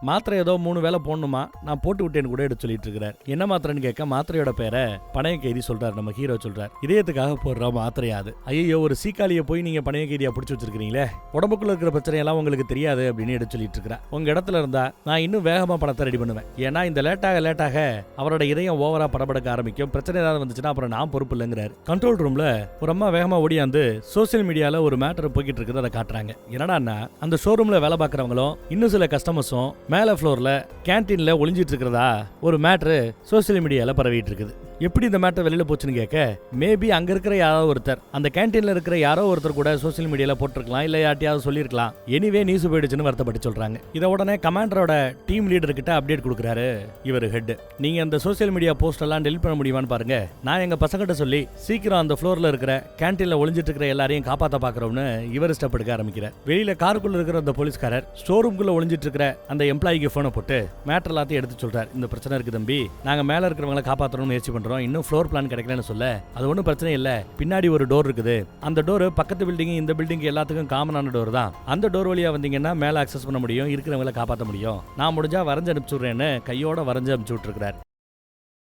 மாத்திரை ஏதோ 3 வேளை போடணுமா, நான் போட்டு விட்டேன்னு கூட எடுத்து சொல்லிட்டு இருக்கிறார். என்ன மாத்திரைன்னு கேட்க, மாத்திரையோட பேரை பணைய கைதி சொல்றாரு. நம்ம ஹீரோ சொல்றாரு, இதயத்துக்காக போடுற மாத்திரையாது. ஐயோ, ஒரு சீக்காளியை போய் நீங்க பணைய கைதியா பிடிச்சி வச்சிருக்கீங்களே, உடம்புக்குள்ள இருக்கிற பிரச்சனை எல்லாம் உங்களுக்கு தெரியாது அப்படின்னு எடுத்து சொல்லிட்டு இருக்கிறா. உங்க இடத்துல இருந்தா நான் இன்னும் வேகமா பணத்தை ரெடி பண்ணுவேன், ஏன்னா இந்த லேட்டாக அவரோட இதயம் ஓவரா படபடக்க ஆரம்பிக்கும், பிரச்சனை ஏதாவது வந்துச்சுன்னா அப்புறம் நான் பொறுப்பு இல்லைங்கிறாரு. கண்ட்ரோல் ரூம்ல ஒரு அம்மா வேகமா ஓடியாந்து சோசியல் மீடியால ஒரு மேட்டர் போய்கிட்டு இருக்குது, அதை காட்டுறாங்க. என்னடான்னா, அந்த ஷோரூம்ல வேலை பார்க்கறவங்களும் இன்னும் சில கஸ்டமர்ஸும் மேல ஃப்ளோர்ல கேன்டீன்ல ஒளிஞ்சிட்டு இருக்கிறதா ஒரு மேட்டர் சோசியல் மீடியால பரவிட்டு இருக்குது. எப்படி இந்த மேட்டர் வெளியில போச்சுன்னு கேட்க, மேபி அங்க இருக்கிற யாரோ ஒருத்தர், அந்த கேண்டீன்ல இருக்கிற யாரோ ஒருத்தர் கூட சோசியல் மீடியால போட்டிருக்கலாம், இல்ல யார்ட்டையாவது சொல்லிருக்கலாம். எனிவே நியூஸ் போயிடுச்சுன்னு வருத்தப்பட்டு சொல்றாங்க. இதை உடனே கமாண்டரோட டீம் லீடர் கிட்ட அப்டேட் கொடுக்குறாரு இவர் ஹெட். நீங்க அந்த சோசியல் மீடியா போஸ்ட் எல்லாம் டெலிட் பண்ண முடியுமான்னு பாருங்க. நான் எங்க பசங்கிட்ட சொல்லி சீக்கிரம் அந்த ஃப்ளோர்ல இருக்கிற கேண்டீன்ல ஒளிஞ்சிட்டு இருக்கிற எல்லாரையும் காப்பாத்த பாக்குறோம்னு இவர் ஸ்டெப் எடுக்க ஆரம்பிக்கிறார். வெளியில காருக்குள்ள இருக்கிற அந்த போலீஸ்காரர் ஸ்டோர் ரூம்குள்ள ஒளிஞ்சிட்டு இருக்கிற அந்த எம்ப்ளாயிக்கு போனை போட்டு மேட்டர் எல்லாத்தையும் எடுத்து சொல்றாரு. இந்த பிரச்சனை இருக்கு தம்பி, நாங்க மேல இருக்கிறவங்களை காப்பாற்றணும்னு முயற்சி பண்றோம், இன்னும் ஃப்ளோர் பிளான் கிடைக்கலன்னு சொல்ல, அது ஒன்றும் பிரச்சனை இல்ல, பின்னாடி ஒரு டோர் இருக்குது, அந்த டோர் பக்கத்து பில்டிங் இந்த பில்டிங் எல்லாத்துக்கும் காமனான டோர் தான், அந்த டோர் வழியா வந்தீங்கன்னா மேல அக்சஸ் பண்ண முடியும், இருக்கிறவங்களை காப்பாற்ற முடியும், நான் முடிஞ்சா வரைஞ்சு அனுப்பிச்சுடுறேன்னு கையோட வரைஞ்சு அனுப்பிச்சு விட்டுருக்காரு.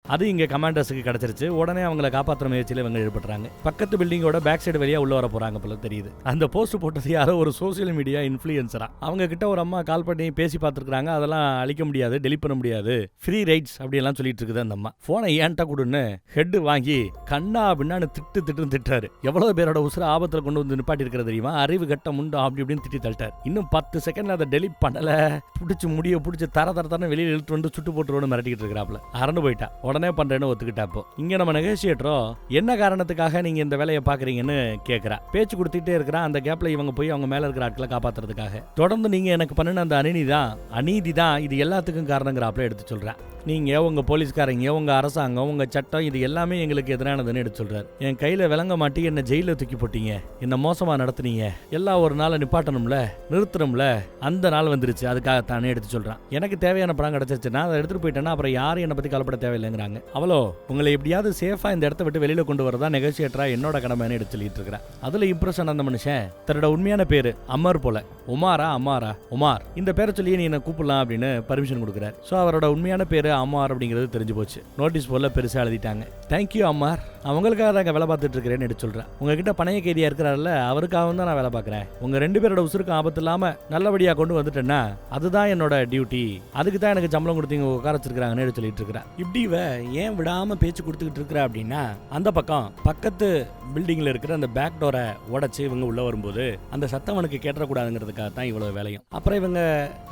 அது இங்க கமாண்டர்ஸுக்கு கிடைச்சிருச்சு. உடனே அவங்களை காப்பாற்ற முயற்சியில் இவங்க ஈடுபடுறாங்க. பக்கத்து பில்டிங்கோட பேக் சைடு வழியா உள்ள வர போறாங்க போல தெரியுது. அந்த போஸ்ட் போட்டது யாரோ ஒரு சோசியல் மீடியா இன்ஃப்ளூயன்சரா. அவங்க கிட்ட ஒரு அம்மா கால் பண்ணி பேசி பார்த்துருக்காங்க. அதெல்லாம் அழிக்க முடியாது, டெலிட் பண்ண முடியாது, ஃப்ரீ ரைட்ஸ் அப்படி எல்லாம் சொல்லிட்டு இருக்குது அந்த அம்மா. போனை ஏன்ட்டா கொடுன்னு ஹெட் வாங்கி கண்ணா பின்னான்னு திட்டுறாரு. எவ்வளவு பேரோட உசுர ஆபத்துல கொண்டு வந்து நிப்பாட்டி இருக்கிறது தெரியுமா, அறிவு கட்ட முண்டா அப்படி இப்படின்னு திட்டி தள்ளிட்டார். இன்னும் 10 செகண்ட்ல அதை டெலிட் பண்ணல, பிடிச்சி முடிய பிடிச்சி தர வெளியில் இழுத்து வந்து சுட்டு போட்டுருவோன்னு மிரட்டிக்கிட்டு இருக்கிறாப்ல. அரண்டு போயிட்டா. உடனே பண்றேன்னு ஒத்துக்கிட்டாப்போ இங்க நம்ம நெகோசியேட்டரோ என்ன காரணத்துக்காக நீங்க இந்த வேலையை பாக்குறீங்கன்னு கேக்குறா. பேச்சு கொடுத்துட்டே இருக்கிறா. அந்த கேப்ல இவங்க போய் அவங்க மேல இருக்கிற ஆட்களை காப்பாத்துறதுக்காக தொடர்ந்து நீங்க எனக்கு பண்ணின அந்த அநீதி தான் இது எல்லாத்துக்கும் காரணங்கிறாப்ல எடுத்து சொல்றேன். நீங்க உங்க போலீஸ்காரங்க, உங்க அரசாங்கம், உங்க சட்டம் இது எல்லாமே எங்களுக்கு எதிரானதுன்னு எடுத்து சொல்றாரு. என் கையில விளங்க மாட்டி என்ன ஜெயில தூக்கி போட்டீங்க, என்ன மோசமா நடத்துனீங்க, எல்லாம் ஒரு நாளை நிப்பாட்டணும்ல, நிறுத்தணும்ல, அந்த நாள் வந்துருச்சு, அதுக்காகத்தானே எடுத்து சொல்றான். எனக்கு தேவையான படம் கிடைச்சிருச்சுன்னா அதை எடுத்துட்டு போயிட்டேன்னா அப்புறம் யாரும் என்னை பத்தி கவலைப்பட தேவையில்லைங்கிறாங்க. அவளோ உங்களை எப்படியாவது சேஃபா இந்த இடத்த விட்டு வெளியில கொண்டு வரதா நெகோசியேட்டரா என்னோட கடமைன்னு எடுத்து சொல்லிட்டு இருக்கிறேன். அதுல இம்ப்ரெஷன் அந்த மனுஷன் தன்னோட உண்மையான பேரு அமர் போல, உமார் இந்த பேரை சொல்லி நீ என்ன கூப்பிடலாம் அப்படின்னு பர்மிஷன் கொடுக்குறாரு. சோ அவரோட உண்மையான பேரு அம்மார் அப்படிங்கிறது தெரிஞ்சு போச்சு. நோட்டீஸ் போல பெருசா எழுதிட்டாங்க. தேங்க்யூ அம்மார், அவங்களுக்காக தான் வேலை பார்த்துட்டு இருக்கிறேன்னு எடுத்து சொல்றேன். உங்ககிட்ட பணைய கைதியா இருக்கிறாருல்ல, அவருக்காக தான் நான் வேலை பார்க்கறேன். உங்க 2 பேரோட உசுருக்கு ஆபத்து இல்லாம நல்லபடியா கொண்டு வந்துட்டேன்னா அதுதான் என்னோட டியூட்டி, அதுக்கு தான் எனக்கு சம்பளம் கொடுத்தீங்க உட்கார வச்சிருக்காங்கன்னு எடுத்து சொல்லிட்டு இருக்கிறேன். இப்படி ஏன் விடாம பேச்சு கொடுத்துக்கிட்டு இருக்கிற அப்படின்னா, அந்த பக்கம் பக்கத்து பில்டிங்ல இருக்கிற அந்த பேக் டோரை உடைச்சு இவங்க உள்ள வரும்போது அந்த சத்தம் அவனுக்கு கேட்டக்கூடாதுங்கிறதுக்காக தான் இவ்வளவு வேலையும். அப்புறம் இவங்க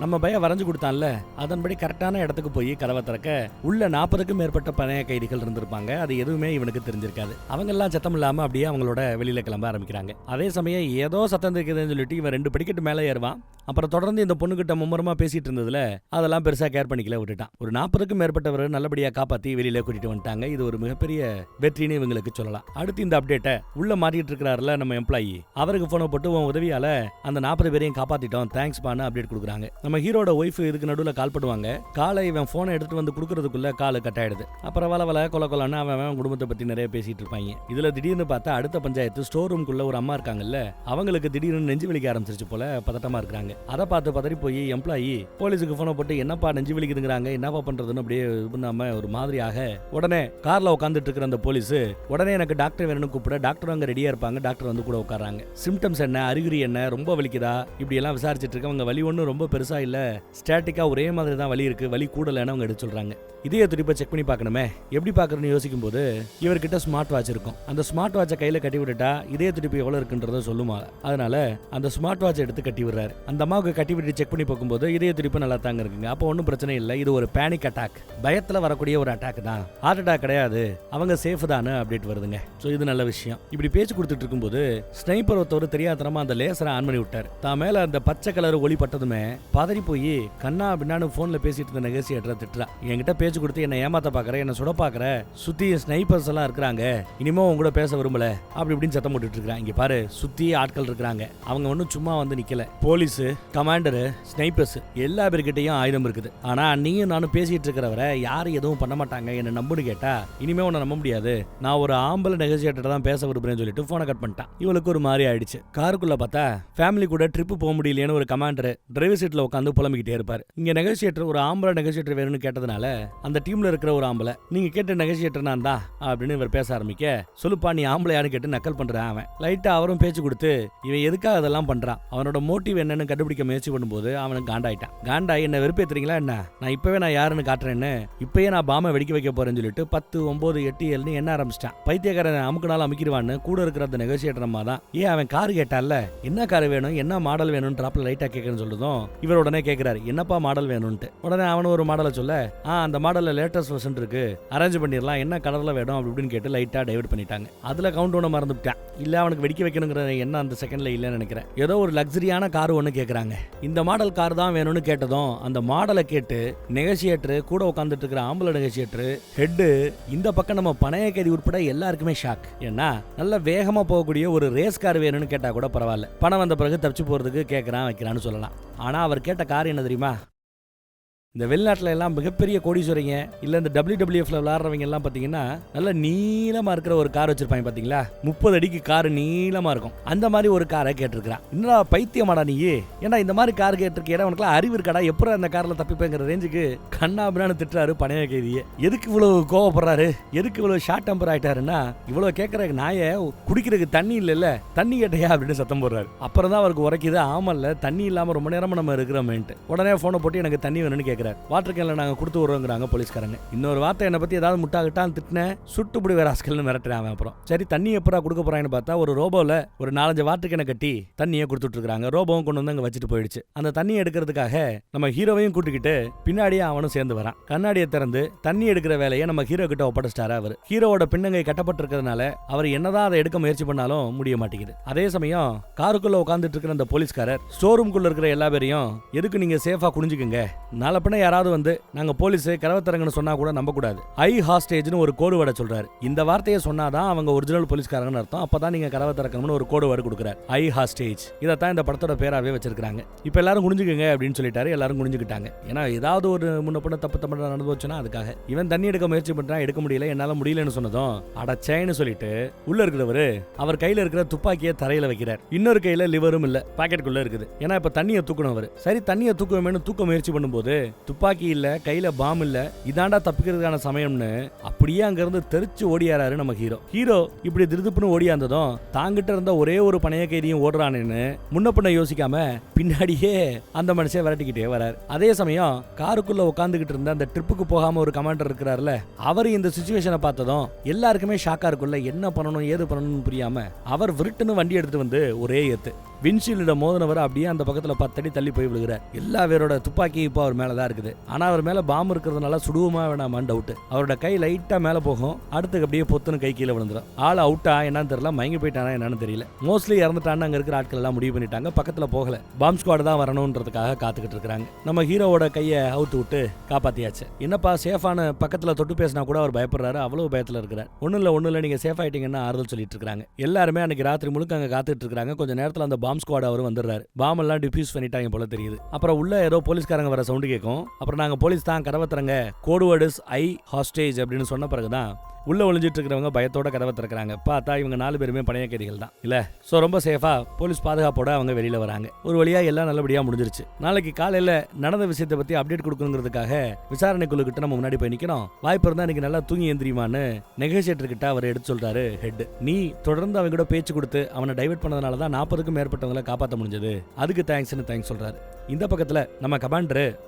நம்ம பையன் வரைஞ்சு கொடுத்தான்ல, அதன்படி கரெக்டான இடத்துக்கு போய் கதவை திறக்க உள்ள 40க்கும் மேற்பட்ட பணைய கைதிகள் இருந்திருப்பாங்க. அது எதுவுமே இவனுக்கு தெரிஞ்சிருக்காது. அவங்க எல்லாம் சத்தம் இல்லாம அப்படியே அவங்களோட வெளியில கிளம்ப ஆரம்பிக்கிறாங்க. அதே சமயம் ஏதோ சத்தம் இருக்குதுன்னு சொல்லிட்டு இவன் 2 படிக்கட்டு மேலே ஏறுவான். அப்புறம் தொடர்ந்து இந்த பொண்ணுகிட்ட மும்முரமா பேசிட்டு இருந்ததுல அதெல்லாம் பெருசா கேர் பண்ணிக்கல, விட்டுட்டான். ஒரு 40க்கும் மேற்பட்டவர் நல்லபடியா காப்பாத்தி வெளியில கூட்டிட்டு வந்துட்டாங்க. இது ஒரு மிகப்பெரிய வெற்றின்னு இவங்களுக்கு சொல்லலாம். அடுத்து இந்த அப்டேட்டை உள்ள மாட்டிட்டு இருக்கிறாருல நம்ம எம்ப்ளாயி, அவருக்கு போன போட்டு உன் உதவியால அந்த 40 பேரையும் காப்பாத்திட்டோம், தேங்க்ஸ் பான்னு அப்டேட் கொடுக்குறாங்க. நம்ம ஹீரோட ஒய்ஃப் இதுக்கு நடுவில் கால் பண்ணுவாங்க. காலை இவன் போனை எடுத்துட்டு வந்து கொடுக்கறதுக்குள்ள காலு கட் ஆயிடுது. அப்புறம் வள கொலன்னு அவன் குடும்பத்தை பத்தி நிறைய பேசிட்டு இருப்பாங்க. இதுல திடீர்னு பார்த்தா அடுத்த பஞ்சாயத்து ஸ்டோர் ரூம்குள்ள ஒரு அம்மா இருக்காங்கல்ல, அவங்களுக்கு திடீர்னு நெஞ்சு வலிக்க ஆரம்பிச்சிருச்சு போல, பதட்டமா இருக்காங்க. அதை பார்த்து பதறி போய் எம்ப்ளாயி போலீஸுக்கு போனை போட்டு என்னப்பா நெஞ்சு வலிக்குதுங்கிறாங்க, என்னப்பா பண்றதுன்னு அப்படியே பண்ணாம ஒரு மாதிரியாக உடனே கார்ல உட்காந்துட்டு இருக்கிற அந்த போலீஸ் உடனே எனக்கு டாக்டர் வேணும்னு கூப்பிட டாக்டர் அங்க ரெடியா இருப்பாங்க. டாக்டர் வந்து கூட உட்காராங்க. சிம்டம்ஸ் என்ன, அறிகுறி என்ன, ரொம்ப வலிக்குதா, இப்படி எல்லாம் விசாரிச்சுட்டு இருக்க. அவங்க வலி ஒன்றும் ரொம்ப பெருசா இல்ல, ஸ்டாட்டிக்கா ஒரே மாதிரி தான் வலி இருக்கு, வலி கூடலன்னு அவங்க எடுத்து சொல்றாங்க. இதய துடிப்பை செக் பண்ணி பார்க்கணுமே, எப்படி பார்க்கணும்னு யோசிக்கும் போது இவர்கிட்ட ஸ்மார்ட் வாட்ச் இருக்கும். அந்த ஸ்மார்ட் வாட்சை கையில கட்டி விட்டுட்டா இதய துடிப்பு எவ்வளவு இருக்குன்றத சொல்லுமா. அதனால அந்த ஸ்மார்ட் வாட்ச் எடுத்து கட்டி விடுறாரு. அந்த அம்மாவுக்கு கட்டி விட்டு செக் பண்ணி பார்க்கும்போது இதய துடிப்பு நல்லா தாங்க இருக்குங்க. அப்போ ஒன்றும் பிரச்சனை இல்லை, இது ஒரு பேனிக் அட்டாக், பயத்துல வரக்கூடிய ஒரு அட்டாக் தான், ஹார்ட் அட்டாக் கிடையாது, அவங்க சேஃப் தானு அப்டேட் வருதுங்க. ஸோ இது நல்ல விஷயம். இப்படி பேச்சு கொடுத்துட்டு இருக்கும்போது ஸ்னைப்பர் ஒருத்தவர் தெரியாதனமா அந்த லேசரை ஆன் பண்ணி விட்டார். தான் மேல அந்த பச்சை கலர் ஒளி பட்டதுமே பதறி போய் கண்ணா பின்னான்னு போன்ல பேசிட்டு இருந்த நெகோசியேட்டரை திட்டுறா. என்கிட்ட பேச்சு கொடுத்து என்ன ஏமாத்த பாக்குற, என்ன சுட பாக்குற, சுத்தி ஸ்னைப்பர்ஸ் எல்லாம் இருக்கிறாங்க, இனிமே உங்க கூட பேச விரும்பல அப்படி இப்படின்னு சத்தம் போட்டுட்டு இருக்கான். இங்க பாரு, சுத்தி ஆட்கள் இருக்கிறாங்க, அவங்க ஒன்னும் சும்மா வந்து நிக்கல, போலீஸ், கமாண்டரு, ஸ்னைப்பர்ஸ் எல்லா பேர்கிட்டையும் ஆயுதம் இருக்குது. ஆனா நீயும் நானும் பேசிட்டு இருக்கிறவரை யாரும் எதுவும் பண்ண மாட்டாங்க, என்ன நம்புன்னு கேட்டா இனிமே உன்னை நம்ப முடியாது, நான் ஒரு ஆம்பளை நெகோசியேட்டர் தான் பேச விரும்புறேன்னு சொல்லிட்டு போனை கட் பண்ணிட்டான். இவளுக்கு ஒரு மாதிரி ஆயிடுச்சு. காருக்குள்ள பார்த்தா ஃபேமிலி கூட ட்ரிப் போக முடியலையேன்னு ஒரு கமாண்டர் டிரைவர் சீட்ல உட்காந்து புலம்பிக்கிட்டே இருப்பாரு. இங்க நெகோசியேட்டர் ஒரு ஆம்பளை நெகோசியேட்டர் வேணும்னு கேட்டதுனால அந்த டீம்ல இருக்கிற ஒரு ஆம்பளை, நீங்க கேட்ட நெகோசியேட்டர் நான் தான் அப்படின்னு இவர் பேச ஆரம்பிக்க, சொல்லுப்பா நீ ஆம்பளையான்னு கேட்டு நக்கல் பண்றான். அவன் லைட்டா அவரும் பேச்சு கொடுத்து இவன் எதுக்காக அதெல்லாம் பண்றான், அவனோட மோட்டிவ் என்னன்னு கண்டுபிடிக்க முயற்சி பண்ணும்போது அவனுக்கு காண்டாயிட்டான். காண்டாயி என்ன வெறுப்பேத்துறீங்களா என்ன, நான் இப்பவே நான் யாருன்னு காட்டுறேன்னு, இப்பயே நான் பாம வெடிக்க வைக்க போறேன்னு சொல்லிட்டு 10, 9, 8, 7 என்ன ஆரம்பிச்சிட்டான். பைத்தியக்காரன் அமுக்குனாலும் அமுக்கிடுவான்னு கூட இருக்கிற அந்த நெகோசியேட்டர் அம்மா தான், ஏன் அவன் கார் கேட்டால, என்ன கார் வேணும், என்ன மாடல் வேணும்னு ட்ராப்ல லைட்டா கேட்கறேன்னு சொல்றதும் இவர் உடனே கேட்கிறாரு என்னப்பா மாடல் வேணும்ட்டு. உடனே அவன் ஒரு மாடலை சொல்ல, அந்த மாடல்ல லேட்டஸ்ட் வெர்ஷன் இருக்கு, அரேஞ்ச் பண்ணிடலாம், என்ன கலர்ல வேணும் அப்படி இப்படின்னு கேட்டு லைட்டா டைவர்ட் பண்ணிட்டாங்க. அதுல கவுண்ட் ஒன்று மறந்துவிட்டான். இல்ல அவனுக்கு வெடிக்க வைக்கணுங்கிற என்ன அந்த செகண்ட்ல இல்லைன்னு நினைக்கிறேன். ஏதோ ஒரு லக்ஸரியான கார் ஒன்று கேட்கறாங்க. இந்த மாடல் கார் தான் வேணும்னு கேட்டதும் அந்த மாடலை கேட்டு நெகோசியேட்டர் கூட உட்காந்துட்டு இருக்கிற ஆம்பளை நெகோசியேட்டர் ஹெட் இந்த பக்கம் நம்ம பணைய கைதி உட்பட எல்லாருக்குமே ஷாக். ஏன்னா நல்ல வேகமா போகக்கூடிய ஒரு ரேஸ் கார் வேணும்னு கேட்டா கூட பரவாயில்ல, பணம் வந்த பிறகு தப்பிச்சு போறதுக்கு கேட்கறான் வைக்கிறான்னு சொல்லலாம். ஆனா அவர் கேட்ட கார் என்ன தெரியுமா? இந்த வெளிநாட்டில் எல்லாம் மிகப்பெரிய கோடீஸ்வரங்க இல்லை இந்த WWFல விளாட்றவங்க எல்லாம் பார்த்தீங்கன்னா நல்ல நீளமாக இருக்கிற ஒரு கார் வச்சிருப்பாங்க பார்த்தீங்களா, 30 அடிக்கு கார் நீளமாக இருக்கும். அந்த மாதிரி ஒரு காரை கேட்டிருக்கிறான். என்னடா பைத்தியமாடா நீ, ஏன்னா இந்த மாதிரி கார் கேட்டிருக்கேன், உனக்குலாம் அறிவு இருக்காடா, எப்படி அந்த காரில் தப்பிப்பேங்கிற ரேஞ்சுக்கு கண்ணாபின்னு திட்டுறாரு பணைய கைதியை. எதுக்கு இவ்வளவு கோவப்படுறாரு, எதுக்கு இவ்வளவு ஷார்ட் டெம்பர் ஆயிட்டாருன்னா, இவ்வளோ கேட்குற நாயை குடிக்கிறதுக்கு தண்ணி இல்லைல்ல, தண்ணி கேட்டையா அப்படின்னு சத்தம் போடுறாரு. அப்புறம் தான் அவருக்கு உரைக்குது, ஆமல்ல தண்ணி இல்லாமல் ரொம்ப நேரமாக நம்ம இருக்கிறோமேன்ட்டு. உடனே ஃபோனை போட்டு எனக்கு தண்ணி வேணும்னு கேட்குறாரு. வாட்டர் கேன்ல நாங்க கொடுத்து விடுறோங்கிறாங்க போலீஸ்காரங்க. இன்னொரு வார்த்தை என்ன பத்தி ஏதாவது முட்டாகிட்டான்னு திட்டின சுட்டுப்படி ராஸ்கல்னு மிரட்டுறாங்க. அப்புறம் சரி தண்ணி எப்படா கொடுக்க போறாங்கன்னு பார்த்தா ஒரு ரோபோல ஒரு 4-5 வாட்டர் கேனை கட்டி தண்ணியை கொடுத்துட்டு இருக்காங்க. ரோபோவும் கொண்டு வந்து அங்க வச்சுட்டு போயிடுச்சு. அந்த தண்ணியை எடுக்கிறதுக்காக நம்ம ஹீரோவையும் கூட்டிக்கிட்டு பின்னாடியே அவனும் சேர்ந்து வரான். கண்ணாடியை திறந்து தண்ணி எடுக்கிற வேலையை நம்ம ஹீரோ கிட்ட ஒப்படைச்சிட்டாரு. அவர் ஹீரோவோட பின்னங்கை கட்டப்பட்டிருக்கிறதுனால அவர் என்னதான் அதை எடுக்க முயற்சி பண்ணாலும் முடிய மாட்டேங்குது. அதே சமயம் காருக்குள்ள உட்காந்துட்டு இருக்கிற அந்த போலீஸ்காரர் ஸ்டோர் ரூம்குள்ள இருக்கிற எல்லா பேரையும் எதுக்கு நீங்க சேஃபா குனிஞ்சுக்குங்க, நாளை பின்ன யாராவது வந்து நாங்க போலீஸ் கரவத்தரங்கன்னு சொன்னா கூட நம்ப கூடாது, ஐ ஹாஸ்டேஜ்னு ஒரு கோடு வேர்டை சொல்றாரு. இந்த வார்த்தையை சொன்னாதான் அவங்க ஒரிஜினல் போலீஸ்காரங்கன்னு அர்த்தம். அப்பதான் நீங்க கரவத்தரக்கணும்னு ஒரு கோடு வேர்டு கொடுக்குறாரு, ஐ ஹாஸ்டேஜ். இதைத்தான் இந்த படத்தோட பேராவே வச்சிருக்காங்க. இப்ப எல்லாரும் குனிஞ்சுக்குங்க அப்படின்னு சொல்லிட்டாரு. எல்லாரும் குனிஞ்சுக்கிட்டாங்க. ஏன்னா ஏதாவது ஒரு முன்ன பின்ன தப்பு தப்பு நடந்து போச்சுன்னா அதுக்காக. இவன் தண்ணி எடுக்க முயற்சி பண்றான், எடுக்க முடியல, என்னால முடியலன்னு சொன்னதும் அடச்சேன்னு சொல்லிட்டு உள்ள இருக்கிறவரு அவர் கையில இருக்கிற துப்பாக்கியை தரையில வைக்கிறார். இன்னொரு கையில லிவரும் இல்ல, பாக்கெட்டுக்குள்ள இருக்குது. ஏன்னா இப்ப தண்ணியை தூக்கணும் அவர். சரி தண்ணியை தூக்குவேன்னு தூக்க முயற்சி பண்ணும்போது துப்பாக்கி இல்ல, கையில பாம் இல்ல, இதாண்டா தப்பிக்கிறதுக்கான சமயம்னு அப்படியே அங்க இருந்து தெரிச்சு ஓடியாராரு நம்ம ஹீரோ. ஹீரோ இப்படி திருதுப்புன்னு ஓடியாந்ததும் தாங்கிட்ட இருந்த ஒரே ஒரு பணைய கைதியும் ஓடுறானேன்னு முன்ன பின்ன யோசிக்காம பின்னாடியே அந்த மனுஷன் விரட்டிக்கிட்டே வராரு. அதே சமயம் காருக்குள்ள உட்காந்துக்கிட்டு இருந்த அந்த ட்ரிப்புக்கு போகாம ஒரு கமாண்டர் இருக்கிறாருல, அவர் இந்த சிச்சுவேஷனை பார்த்ததும் எல்லாருக்குமே ஷாக்கா இருக்குல்ல, என்ன பண்ணணும் ஏது பண்ணணும்னு புரியாம அவர் விருட்டுன்னு வண்டி எடுத்துட்டு வந்து ஒரே ஏத்து விண்ஷீல்ட மோதினவர் அப்படியே அந்த பக்கத்துல 10 அடி தள்ளி போய் விழுகிறார். எல்லா பேரோட துப்பாக்கி இப்போ அவர் மேலதான் இருக்குது. ஆனா அவர் மேல பாம்பு இருக்கிறதுனால சுடுவோமா வேணாமான்னு டவுட். அவரோட கை லைட்டா மேல போகும், அடுத்து அப்படியே பொத்துன்னு கை கீழே விழுந்துடும். ஆள் அவுட்டா என்னன்னு தெரியல, மயங்கி போயிட்டானா என்னன்னு தெரியல. மோஸ்ட்லி இறந்துட்டான்னு அங்க இருக்கிற ஆட்கள் எல்லாம் முடிவு பண்ணிட்டாங்க. பக்கத்துல போகல, பாம்பு ஸ்குவாட் தான் வரணும்ன்றதுக்காக காத்துக்கிட்டு இருக்காங்க. நம்ம ஹீரோவோட கையை அவுத்து விட்டு காப்பாத்தியாச்சு. என்னப்பா சேஃபான பக்கத்துல தொட்டு பேசினா கூட அவர் பயப்படுறாரு, அவ்வளவு பயத்துல இருக்கிறார். ஒண்ணு இல்ல நீங்க சேஃப் ஆயிட்டீங்கன்னா ஆறுதல் சொல்லிட்டு இருக்காங்க. எல்லாருமே அன்னைக்கு ராத்திரி முழுக்க அங்க காத்துட்டு இருக்காங்க. கொஞ்ச நேரத்துல அந்த பாம்பு ஸ்குவாட் அவர் வந்துடுறாரு. பாம் எல்லாம் டிஃப்யூஸ் பண்ணிட்டாங்க போல தெரியுது. அப்புறம் உள்ள ஏதோ போலீஸ்காரங்க வர சவுண்ட் கேட்கும். அப்புறம் நாங்க போலீஸ் தான், கதவை திறங்க, code word is I hostage அப்படின்னு சொன்ன பிறகுதான் உள்ள ஒளிஞ்சிட்டு இருக்கிறவங்க பயத்தோட கதவை திறக்கிறாங்க. பார்த்தா இவங்க 4 பேருமே பணைய கைதிகள் தான் இல்ல. சோ ரொம்ப சேஃபா போலீஸ் பாதுகாப்போட அவங்க வெளியில வராங்க. ஒரு வழியா எல்லாம் நல்லபடியா முடிஞ்சிருச்சு. நாளைக்கு காலையில நடந்த விஷயத்தை பத்தி அப்டேட் கொடுக்கணுங்கிறதுக்காக விசாரணை குழு கிட்ட நம்ம முன்னாடி போய் நிக்கணும். வாய்ப்பு இருந்தா இன்னைக்கு நல்லா தூங்கி எந்திரியுமான்னு நெகோசியேட்டர் கிட்ட அவர் எடுத்து சொல்றாரு ஹெட். நீ தொடர்ந்து அவங்க கூட பேச்சு கொடுத்து அவனை டைவர்ட் பண்ணதுனால தான் 40க்கும் மேற்பட்டவங்களை காப்பாற்ற முடிஞ்சது, அதுக்கு தேங்க்ஸ் சொல்றாரு. இந்த பக்கத்துல நம்ம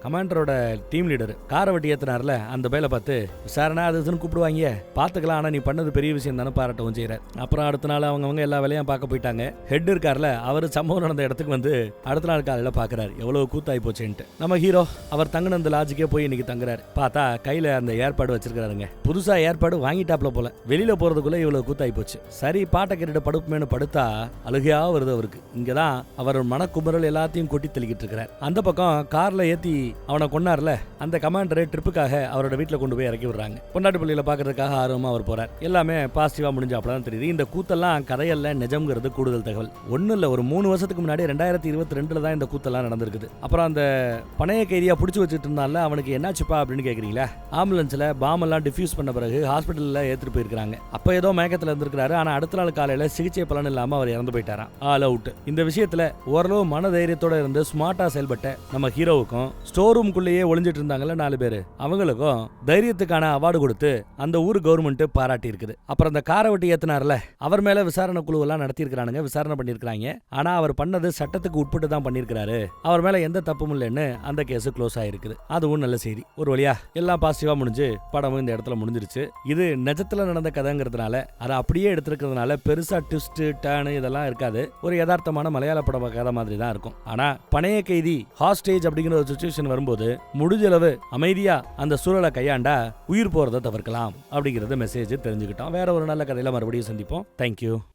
கமாண்டரோட டீம் லீடர் காரை வட்டி ஏத்துனார்ல, அந்த பேல பார்த்து விசாரணை அதுன்னு கூப்பிடுவாங்க பாத்துக்கலாம், ஆனா நீ பண்ணது பெரிய விஷயம் தானே பாராட்டவும் செய்யற. அப்புறம் அடுத்த நாள் அவங்க எல்லா வேலையும் பார்க்க போயிட்டாங்க. ஹெட் இருக்கார்ல, அவர் சம்பவம் நடந்த இடத்துக்கு வந்து அடுத்த நாள் காலையில பாக்குறாரு எவ்வளவு கூத்தாய் போச்சுன்ட்டு. நம்ம ஹீரோ அவர் தங்கின அந்த லாட்ஜுக்கே போய் இன்னைக்கு தங்குறாரு. பார்த்தா கையில அந்த ஏற்பாடு வச்சிருக்காருங்க, புதுசா ஏற்பாடு வாங்கிட்டாப்ல போல. வெளியில போறதுக்குள்ள இவ்வளவு கூத்தாய் போச்சு. சரி பாட்டை கேட்டுட்டு படுப்புமேனு படுத்தா அழுகையா வருது அவருக்கு. இங்கதான் அவர் மனக்குமுறல் எல்லாத்தையும் கொட்டி தெளிக்கிட்டு இருக்கிறார். அந்த பக்கம் கார்ல ஏத்தி அவனை கொன்னார்ல அந்த கமாண்டரை ட்ரிப்புக்காக அவரோட வீட்டுல கொண்டு போய் இறக்கி விடுறாங்க. பொண்டாட்டி பள்ளியில பாக்குறதுக்காக ஆர்வமா அவர் போறார். எல்லாமே பாசிட்டிவா முடிஞ்சாப்லதான் தெரியுது. இந்த கூத்தெல்லாம் கதையல்ல, நிஜம்ங்கிறது கூடுதல் தகவல். ஒன்னும் இல்ல, ஒரு 3 வருஷத்துக்கு முன்னாடி 2022 தான் இந்த கூத்தெல்லாம் நடந்திருக்குது. அப்புறம் அந்த பணைய கைதியா புடிச்சு வச்சுட்டு இருந்தால அவனுக்கு என்னாச்சுப்பா அப்படின்னு கேக்குறீங்களா? ஆம்புலன்ஸ்ல பாம் எல்லாம் டிஃப்யூஸ் பண்ண பிறகு ஹாஸ்பிட்டல்ல ஏத்துட்டு போயிருக்காங்க. அப்ப ஏதோ மயக்கத்துல இருந்திருக்காரு. ஆனா அடுத்த நாள் காலையில சிகிச்சை பலன் இல்லாம அவர் இறந்து போயிட்டாராம். All out. இந்த விஷயத்துல ஓரளவு மன தைரியத்தோட இருந்து ஸ்மார்ட்டா செயல்பட்ட நம்ம ஹீரோவுக்கும் ஸ்டோர் ரூம்குள்ளேயே ஒளிஞ்சிட்டு இருந்தாங்கல்ல 4 பேரு, அவங்களுக்கும் தைரியத்துக்கான அவார்டு கொடுத்து அந்த ஊர் கவர்மெண்ட் கவர்மெண்ட் பாராட்டி இருக்குது. அப்புறம் அந்த காரை வெட்டி ஏத்துனார்ல, அவர் மேல விசாரணை குழுவெல்லாம் நடத்திருக்கானுங்க, விசாரணை பண்ணிருக்காங்க. ஆனா அவர் பண்ணது சட்டத்துக்கு உட்பட்டு தான் பண்ணிருக்காரு, அவர் மேல எந்த தப்பும் இல்லைன்னு அந்த கேஸ் க்ளோஸ் ஆயிருக்கு. அதுவும் நல்ல செய்தி. ஒரு வழியா எல்லாம் பாசிட்டிவா முடிஞ்சு படமும் இந்த இடத்துல முடிஞ்சிருச்சு. இது நிஜத்துல நடந்த கதைங்கிறதுனால அதை அப்படியே எடுத்திருக்கிறதுனால பெருசா ட்விஸ்ட் டர்ன் இதெல்லாம் இருக்காது. ஒரு யதார்த்தமான மலையாள படம் கதை மாதிரி தான் இருக்கும். ஆனா பணைய கைதி ஹாஸ்டேஜ் அப்படிங்கிற ஒரு சிச்சுவேஷன் வரும்போது முடிஞ்சளவு அமைதியா அந்த சூழலை கையாண்டா உயிர் போறதை தவிர்க்கலாம் அப்படிங்கறது மெசேஜ் தெரிஞ்சுக்கிட்டோம். வேற ஒரு நல்ல கதையில மறுபடியும் சந்திப்போம். தேங்க்யூ.